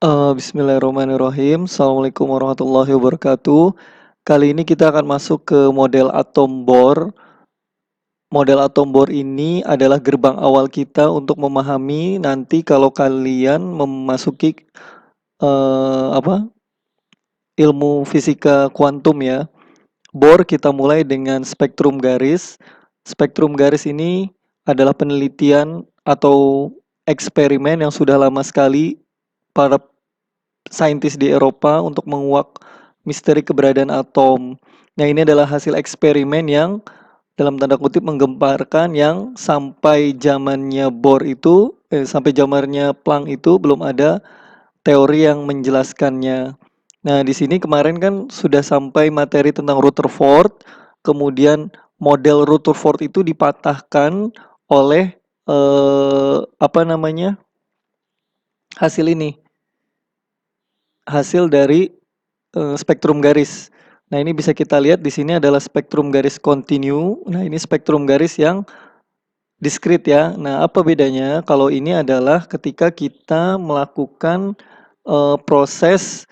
Bismillahirrahmanirrahim. Assalamualaikum warahmatullahi wabarakatuh. Kali ini kita akan masuk ke model atom Bohr. Model atom Bohr ini adalah gerbang awal kita untuk memahami nanti kalau kalian memasuki ilmu fisika kuantum ya. Bohr kita mulai dengan spektrum garis. Spektrum garis ini adalah penelitian atau eksperimen yang sudah lama sekali para saintis di Eropa untuk menguak misteri keberadaan atom. Nah, ini adalah hasil eksperimen yang dalam tanda kutip menggemparkan yang sampai zamannya sampai zamannya Planck itu belum ada teori yang menjelaskannya. Nah, di sini kemarin kan sudah sampai materi tentang Rutherford, kemudian model Rutherford itu dipatahkan oleh hasil ini, hasil dari spektrum garis. Nah, ini bisa kita lihat di sini adalah spektrum garis kontinu. Nah, ini spektrum garis yang diskrit ya. Nah, apa bedanya? Kalau ini adalah ketika kita melakukan proses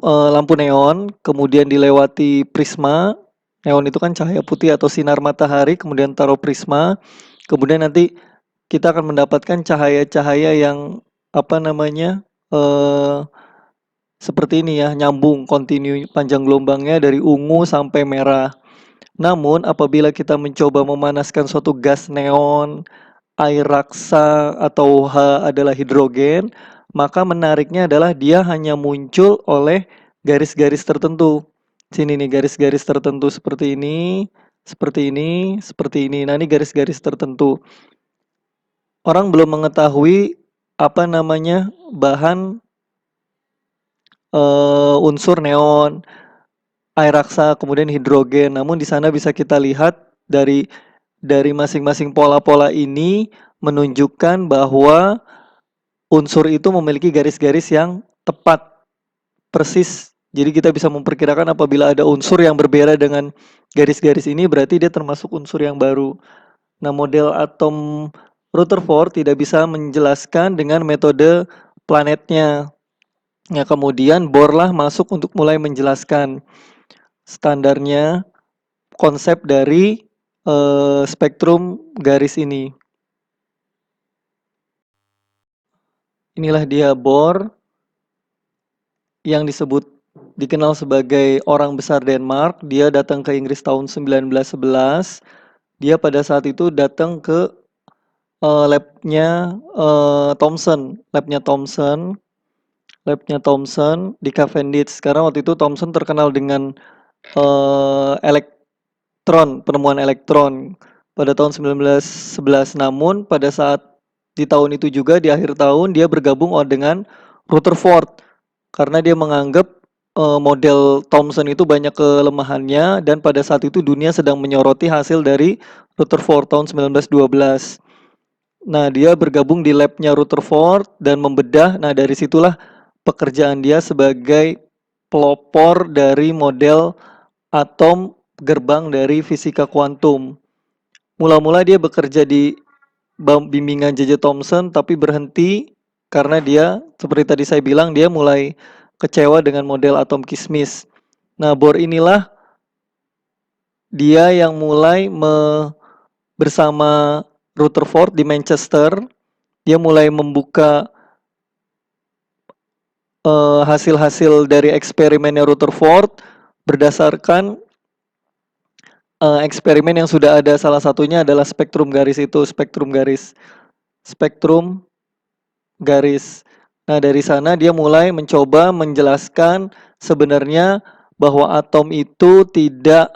lampu neon, kemudian dilewati prisma. Neon itu kan cahaya putih atau sinar matahari, kemudian taruh prisma. Kemudian nanti kita akan mendapatkan cahaya-cahaya yang eh, seperti ini ya, nyambung, kontinu panjang gelombangnya dari ungu sampai merah. Namun apabila kita mencoba memanaskan suatu gas neon, air raksa atau H adalah hidrogen, maka menariknya adalah dia hanya muncul oleh garis-garis tertentu. Sini nih garis-garis tertentu seperti ini, seperti ini, seperti ini. Nah, ini garis-garis tertentu. Orang belum mengetahui bahan unsur neon, air raksa, kemudian hidrogen. Namun di sana bisa kita lihat dari masing-masing pola-pola ini menunjukkan bahwa unsur itu memiliki garis-garis yang tepat, persis. Jadi kita bisa memperkirakan apabila ada unsur yang berbeda dengan garis-garis ini berarti dia termasuk unsur yang baru. Nah, model atom Rutherford tidak bisa menjelaskan dengan metode planetnya. Ya, kemudian Bohr lah masuk untuk mulai menjelaskan standarnya konsep dari spektrum garis ini. Inilah dia Bohr yang dikenal sebagai orang besar Denmark. Dia datang ke Inggris tahun 1911. Dia pada saat itu datang ke labnya Thomson di Cavendish. Karena waktu itu Thomson terkenal dengan penemuan elektron pada tahun 1911. Namun pada saat di tahun itu juga di akhir tahun dia bergabung dengan Rutherford karena dia menganggap model Thomson itu banyak kelemahannya dan pada saat itu dunia sedang menyoroti hasil dari Rutherford tahun 1912. Nah, dia bergabung di labnya Rutherford dan membedah. Nah, dari situlah pekerjaan dia sebagai pelopor dari model atom gerbang dari fisika kuantum. Mula-mula dia bekerja di bimbingan J.J. Thomson tapi berhenti karena dia seperti tadi saya bilang dia mulai kecewa dengan model atom kismis. Nah, Bohr inilah dia yang mulai bersama Rutherford di Manchester, dia mulai membuka hasil-hasil dari eksperimennya Rutherford berdasarkan eksperimen yang sudah ada. Salah satunya adalah spektrum garis. Nah, dari sana dia mulai mencoba menjelaskan sebenarnya bahwa atom itu tidak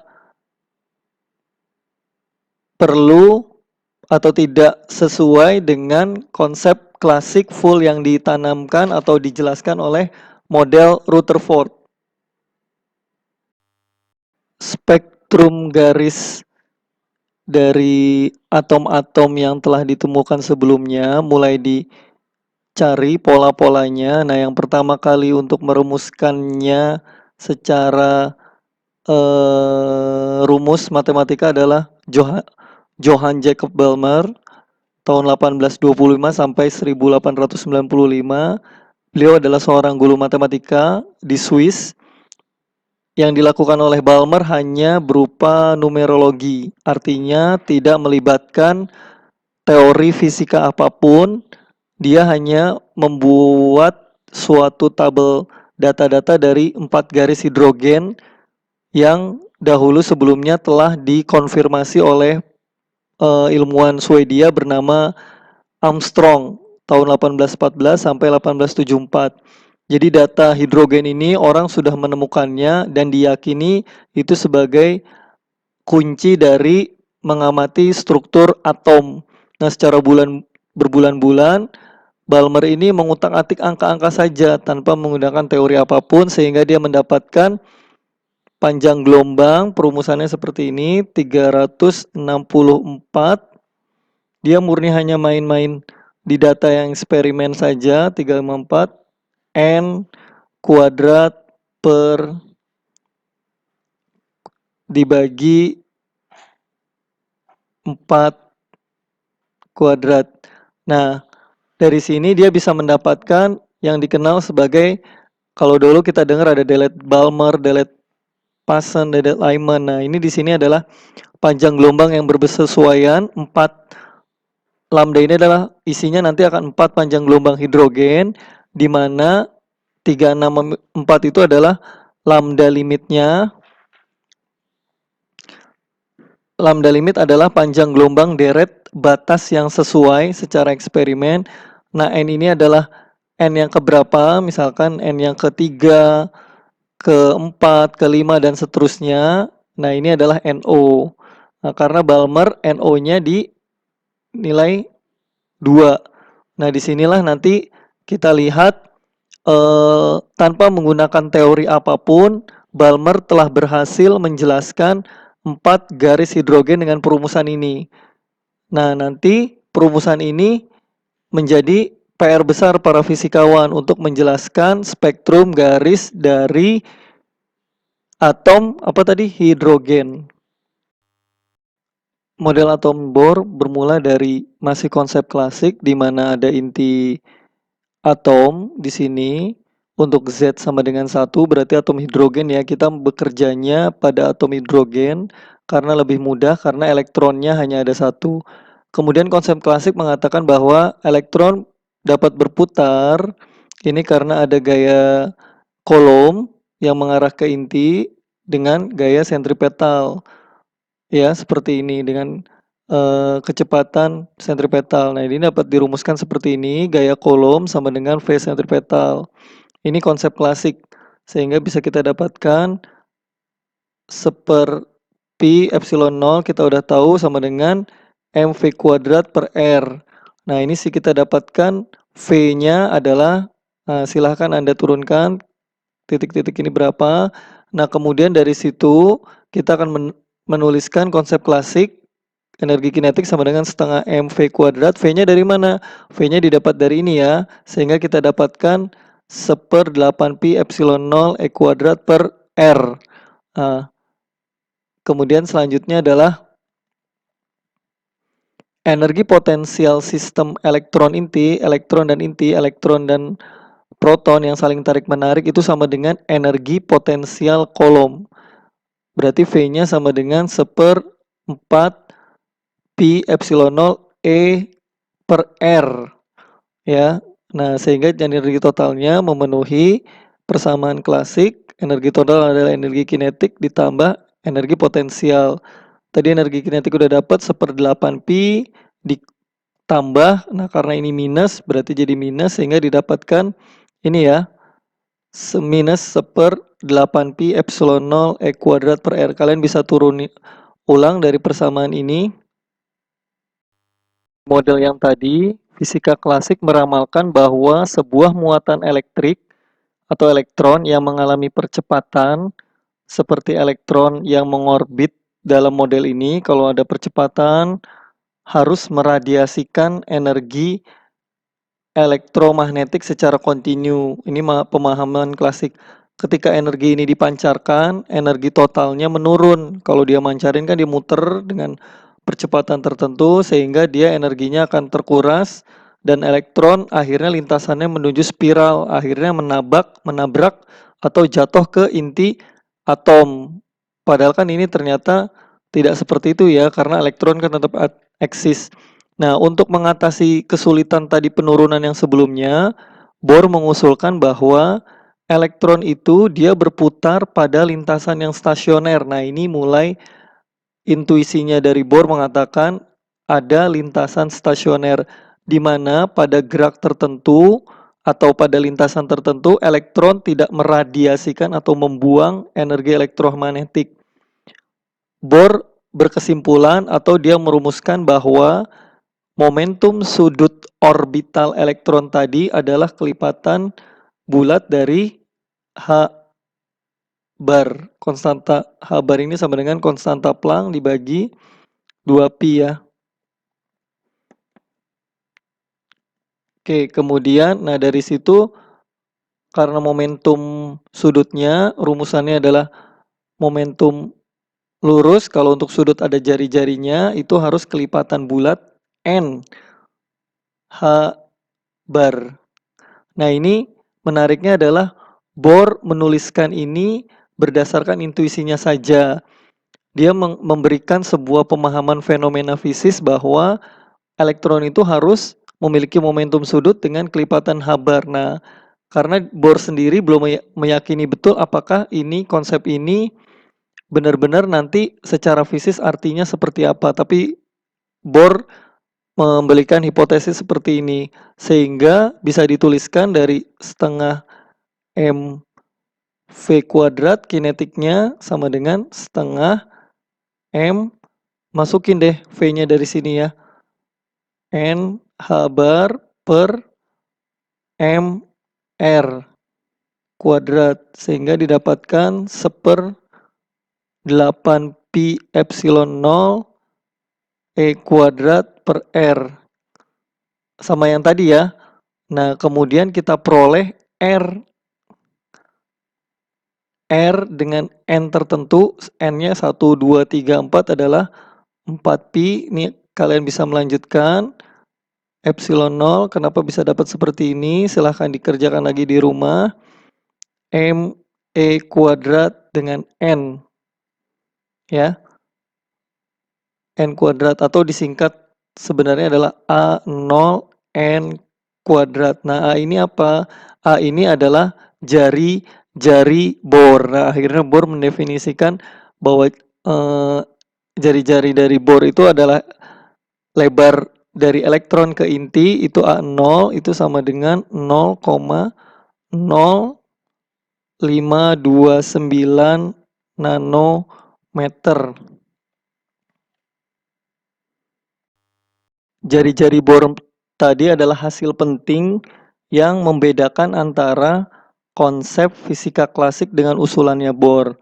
perlu atau tidak sesuai dengan konsep klasik full yang ditanamkan atau dijelaskan oleh model Rutherford. Spektrum garis dari atom-atom yang telah ditemukan sebelumnya mulai dicari pola-polanya. Nah, yang pertama kali untuk merumuskannya secara rumus matematika adalah Johann Jacob Balmer tahun 1825 sampai 1895. Beliau adalah seorang guru matematika di Swiss. Yang dilakukan oleh Balmer hanya berupa numerologi, artinya tidak melibatkan teori fisika apapun. Dia hanya membuat suatu tabel data-data dari 4 garis hidrogen yang dahulu sebelumnya telah dikonfirmasi oleh ilmuwan Swedia bernama Armstrong tahun 1814 sampai 1874. Jadi data hidrogen ini orang sudah menemukannya dan diyakini itu sebagai kunci dari mengamati struktur atom. Nah, secara berbulan-bulan Balmer ini mengutak-atik angka-angka saja tanpa menggunakan teori apapun sehingga dia mendapatkan panjang gelombang perumusannya seperti ini 364. Dia murni hanya main-main di data yang eksperimen saja 354 N kuadrat per dibagi 4 kuadrat. Nah, dari sini dia bisa mendapatkan yang dikenal sebagai, kalau dulu kita dengar ada Dirac-Balmer, Dirac-Paschen, Dirac-Lyman. Nah, ini di sini adalah panjang gelombang yang bersesuaian 4. Lambda ini adalah isinya nanti akan 4 panjang gelombang hidrogen, di mana 364 itu adalah lambda limitnya. Lambda limit adalah panjang gelombang deret batas yang sesuai secara eksperimen. Nah, N ini adalah N yang keberapa, misalkan N yang ketiga, keempat, kelima, dan seterusnya. Nah, ini adalah NO. Nah, karena Balmer NO-nya di nilai 2. Nah, disinilah nanti kita lihat tanpa menggunakan teori apapun, Balmer telah berhasil menjelaskan 4 garis hidrogen dengan perumusan ini. Nah, nanti perumusan ini menjadi PR besar para fisikawan untuk menjelaskan spektrum garis dari atom hidrogen. Model atom Bohr bermula dari masih konsep klasik di mana ada inti atom di sini. Untuk Z sama dengan 1 berarti atom hidrogen ya. Kita bekerjanya pada atom hidrogen karena lebih mudah karena elektronnya hanya ada 1. Kemudian konsep klasik mengatakan bahwa elektron dapat berputar. Ini karena ada gaya Coulomb yang mengarah ke inti dengan gaya sentripetal. Ya, seperti ini dengan kecepatan sentripetal. Nah, ini dapat dirumuskan seperti ini, gaya Coulomb sama dengan V sentripetal. Ini konsep klasik, sehingga bisa kita dapatkan 1 pi epsilon 0 kita udah tahu sama dengan mv kuadrat per r. Nah, ini sih kita dapatkan V-nya adalah, silahkan Anda turunkan titik-titik ini berapa. Nah, kemudian dari situ kita akan menuliskan konsep klasik energi kinetik sama dengan setengah mv kuadrat. V-nya dari mana? V-nya didapat dari ini ya, sehingga kita dapatkan 1/8 pi epsilon 0 E kuadrat per R. Nah, kemudian selanjutnya adalah energi potensial sistem elektron dan inti, elektron dan proton yang saling tarik-menarik itu sama dengan energi potensial Coulomb. Berarti V-nya sama dengan 1/4 pi epsilon 0 E per R. Ya. Nah, sehingga energi totalnya memenuhi persamaan klasik. Energi total adalah energi kinetik ditambah energi potensial. Tadi energi kinetik udah dapat 1/8 pi ditambah, nah karena ini minus berarti jadi minus sehingga didapatkan ini ya, minus 1/8 pi epsilon 0 E kuadrat per R. Kalian bisa turun ulang dari persamaan ini. Model yang tadi, fisika klasik meramalkan bahwa sebuah muatan elektrik atau elektron yang mengalami percepatan seperti elektron yang mengorbit dalam model ini, kalau ada percepatan harus meradiasikan energi elektromagnetik secara kontinu. Ini pemahaman klasik. Ketika energi ini dipancarkan, energi totalnya menurun. Kalau dia mancarin kan dia muter dengan percepatan tertentu sehingga dia energinya akan terkuras dan elektron akhirnya lintasannya menuju spiral, akhirnya menabrak atau jatuh ke inti atom. Padahal kan ini ternyata tidak seperti itu ya, karena elektron kan tetap eksis. Nah, untuk mengatasi kesulitan tadi penurunan yang sebelumnya, Bohr mengusulkan bahwa elektron itu dia berputar pada lintasan yang stasioner. Nah, ini mulai intuisinya dari Bohr mengatakan ada lintasan stasioner di mana pada gerak tertentu atau pada lintasan tertentu elektron tidak meradiasikan atau membuang energi elektromagnetik. Bohr berkesimpulan atau dia merumuskan bahwa momentum sudut orbital elektron tadi adalah kelipatan bulat dari H bar. Konstanta H bar ini sama dengan konstanta Planck dibagi 2pi ya. Oke, kemudian nah dari situ karena momentum sudutnya rumusannya adalah momentum lurus, kalau untuk sudut ada jari-jarinya itu harus kelipatan bulat N H bar. Nah, ini menariknya adalah Bohr menuliskan ini berdasarkan intuisinya saja. Dia memberikan sebuah pemahaman fenomena fisis bahwa elektron itu harus memiliki momentum sudut dengan kelipatan H bar. Nah, karena Bohr sendiri belum meyakini betul apakah ini konsep ini benar-benar nanti secara fisis artinya seperti apa, tapi Bohr memberikan hipotesis seperti ini sehingga bisa dituliskan dari setengah m v kuadrat kinetiknya sama dengan setengah m, masukin deh v-nya dari sini ya, n h bar per m r kuadrat sehingga didapatkan 1/8 pi epsilon 0 e kuadrat per r sama yang tadi ya. Nah, kemudian kita peroleh R dengan N tertentu, N-nya 1, 2, 3, 4 adalah 4pi. Ini kalian bisa melanjutkan. Epsilon 0, kenapa bisa dapat seperti ini? Silahkan dikerjakan lagi di rumah. M E kuadrat dengan N. Ya. N kuadrat atau disingkat sebenarnya adalah A0 N kuadrat. Nah, A ini apa? A ini adalah jari-jari Bohr. Nah, akhirnya Bohr mendefinisikan bahwa jari-jari dari Bohr itu adalah lebar dari elektron ke inti itu A0 itu sama dengan 0,0529 nanometer. Jari-jari Bohr tadi adalah hasil penting yang membedakan antara konsep fisika klasik dengan usulannya Bohr.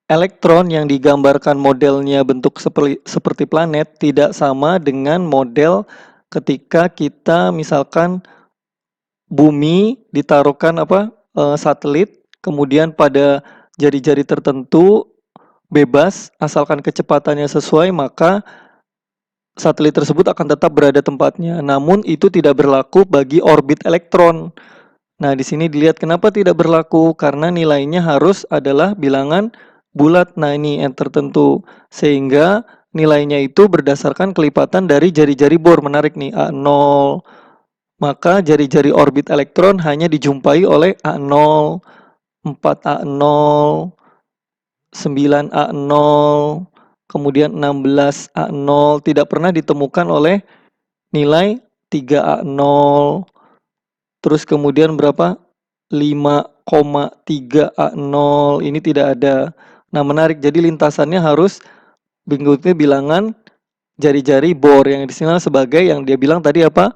Elektron yang digambarkan modelnya bentuk seperti planet tidak sama dengan model ketika kita misalkan bumi ditaruhkan satelit, kemudian pada jari-jari tertentu bebas asalkan kecepatannya sesuai maka satelit tersebut akan tetap berada tempatnya. Namun itu tidak berlaku bagi orbit elektron. Nah, di sini dilihat kenapa tidak berlaku, karena nilainya harus adalah bilangan bulat. Nah, ini yang tertentu. Sehingga nilainya itu berdasarkan kelipatan dari jari-jari Bohr. Menarik nih, A0. Maka jari-jari orbit elektron hanya dijumpai oleh A0, 4A0, 9A0, kemudian 16A0. Tidak pernah ditemukan oleh nilai 3A0. Terus kemudian berapa? 5,3A0 ini tidak ada. Nah, menarik. Jadi lintasannya harus bentuknya bilangan jari-jari Bohr yang dikenal sebagai yang dia bilang tadi apa?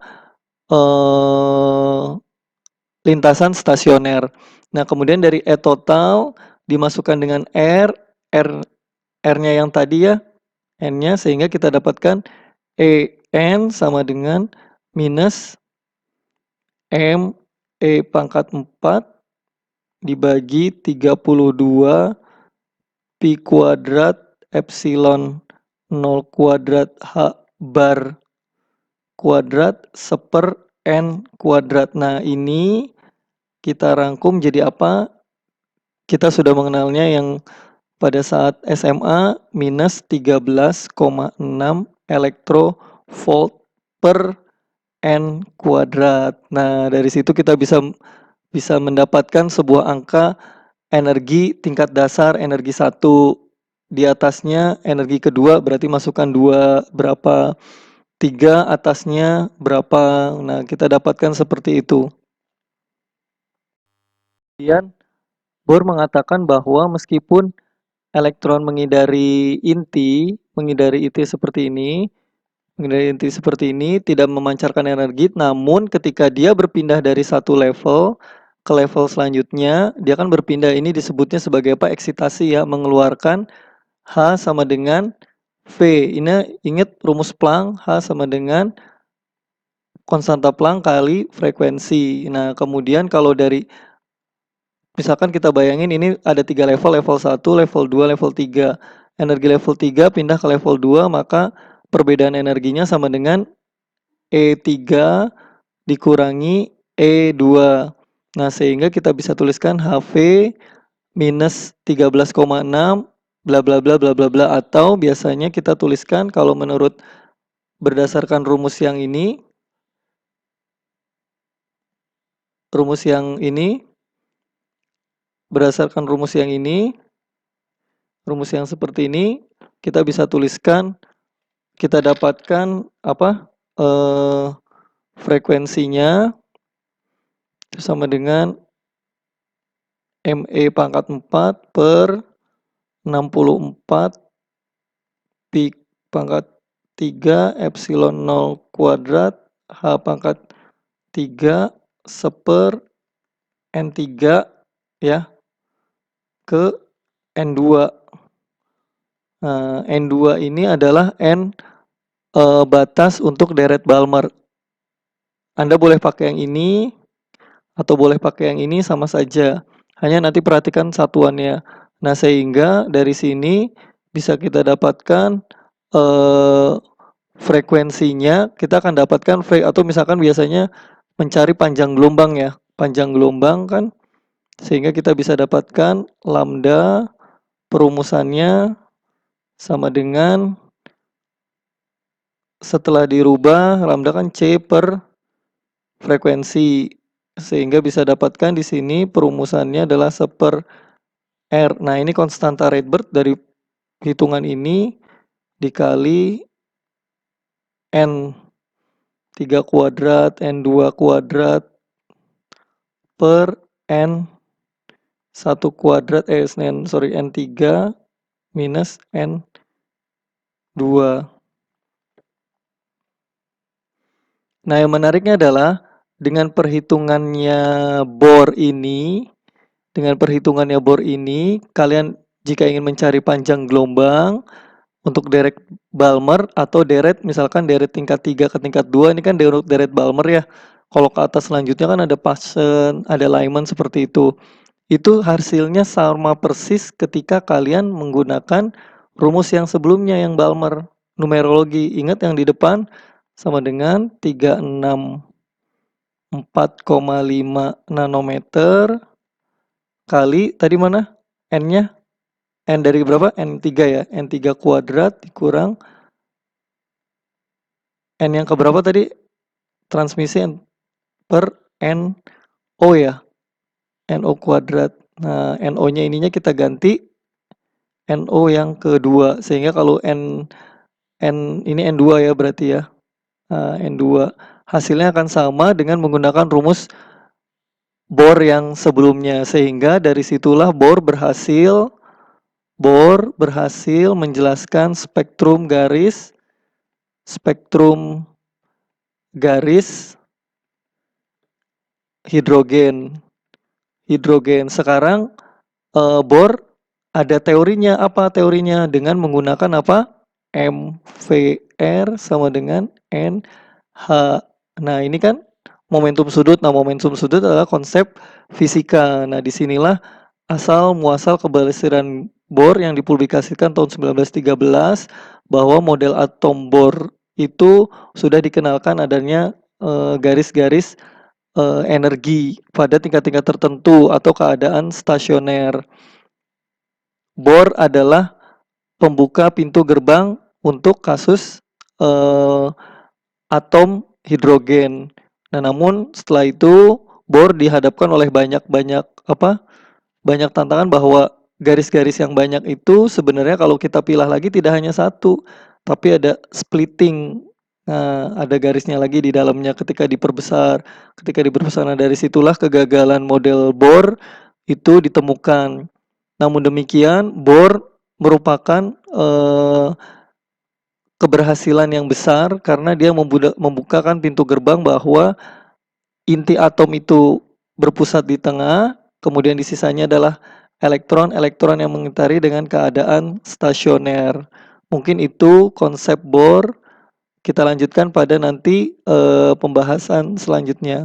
Lintasan stasioner. Nah, kemudian dari E total dimasukkan dengan R-nya yang tadi ya, N-nya sehingga kita dapatkan EN sama dengan minus M E pangkat 4 dibagi 32 pi kuadrat epsilon 0 kuadrat H bar kuadrat seper N kuadrat. Nah, ini kita rangkum jadi apa? Kita sudah mengenalnya yang pada saat SMA minus 13,6 elektrovolt per N kuadrat. Nah, dari situ kita bisa mendapatkan sebuah angka energi tingkat dasar energi 1. Di atasnya energi kedua berarti masukkan 2 berapa, 3 atasnya berapa. Nah, kita dapatkan seperti itu. Kemudian Bohr mengatakan bahwa meskipun elektron menghindari inti seperti ini tidak memancarkan energi, namun ketika dia berpindah dari satu level ke level selanjutnya, dia akan berpindah, ini disebutnya sebagai apa? Eksitasi ya, mengeluarkan H sama dengan V. Ini ingat rumus Planck, H sama dengan konstanta Planck kali frekuensi. Nah, kemudian kalau dari misalkan kita bayangin ini ada 3 level, level 1, level 2, level 3. Energi level 3 pindah ke level 2, maka perbedaan energinya sama dengan E3 dikurangi E2. Nah, sehingga kita bisa tuliskan HV minus 13,6 bla bla bla bla bla bla, atau biasanya kita tuliskan kalau menurut berdasarkan rumus yang berdasarkan rumus yang seperti ini, kita bisa tuliskan, kita dapatkan apa? Frekuensinya itu sama dengan ME pangkat 4 per 64 pi pangkat 3 epsilon 0 kuadrat H pangkat 3 seper N3 ya ke N2. Nah, N2 ini adalah N batas untuk deret Balmer. Anda boleh pakai yang ini atau boleh pakai yang ini, sama saja. Hanya nanti perhatikan satuannya. Nah, sehingga dari sini bisa kita dapatkan frekuensinya, kita akan dapatkan atau misalkan biasanya mencari panjang gelombang ya. Panjang gelombang kan, sehingga kita bisa dapatkan lambda perumusannya sama dengan, setelah dirubah lambda kan C per frekuensi, sehingga bisa dapatkan di sini perumusannya adalah seper R. Nah, ini konstanta Rydberg dari hitungan ini dikali N3 kuadrat, N2 kuadrat per N1 kuadrat, N3 minus N2. Nah, yang menariknya adalah dengan perhitungannya Bohr ini, kalian jika ingin mencari panjang gelombang untuk deret Balmer atau misalkan deret tingkat 3 ke tingkat 2, ini kan deret Balmer ya. Kalau ke atas selanjutnya kan ada Paschen, ada Lyman seperti itu. Itu hasilnya sama persis ketika kalian menggunakan rumus yang sebelumnya yang Balmer numerologi. Ingat yang di depan sama dengan 364,5 nanometer kali tadi mana? N-nya? N dari berapa? N3 ya. N3 kuadrat dikurang N yang keberapa tadi? Transmisi per NO ya. NO kuadrat. Nah, NO-nya ininya kita ganti NO yang kedua. Sehingga kalau ini N2 ya berarti ya. Nah, N2. Hasilnya akan sama dengan menggunakan rumus Bohr yang sebelumnya. Sehingga dari situlah Bohr berhasil menjelaskan spektrum garis hidrogen. Sekarang Bohr ada teorinya. Apa teorinya? Dengan menggunakan apa? MVR sama dengan NH. Nah, ini kan momentum sudut. Nah, momentum sudut adalah konsep fisika. Nah, disinilah asal muasal keberhasilan Bohr yang dipublikasikan tahun 1913, bahwa model atom Bohr itu sudah dikenalkan adanya, garis-garis, energi pada tingkat-tingkat tertentu atau keadaan stasioner. Bohr adalah pembuka pintu gerbang untuk kasus, eee, atom hidrogen. Nah, namun setelah itu Bohr dihadapkan oleh banyak tantangan bahwa garis-garis yang banyak itu sebenarnya kalau kita pilah lagi tidak hanya satu, tapi ada splitting. Nah, ada garisnya lagi di dalamnya ketika diperbesar. Ketika diperbesar, nah dari situlah kegagalan model Bohr itu ditemukan. Namun demikian, Bohr merupakan, keberhasilan yang besar karena dia membukakan pintu gerbang bahwa inti atom itu berpusat di tengah, kemudian di sisanya adalah elektron-elektron yang mengitari dengan keadaan stasioner. Mungkin itu konsep Bohr. Kita lanjutkan pada nanti pembahasan selanjutnya.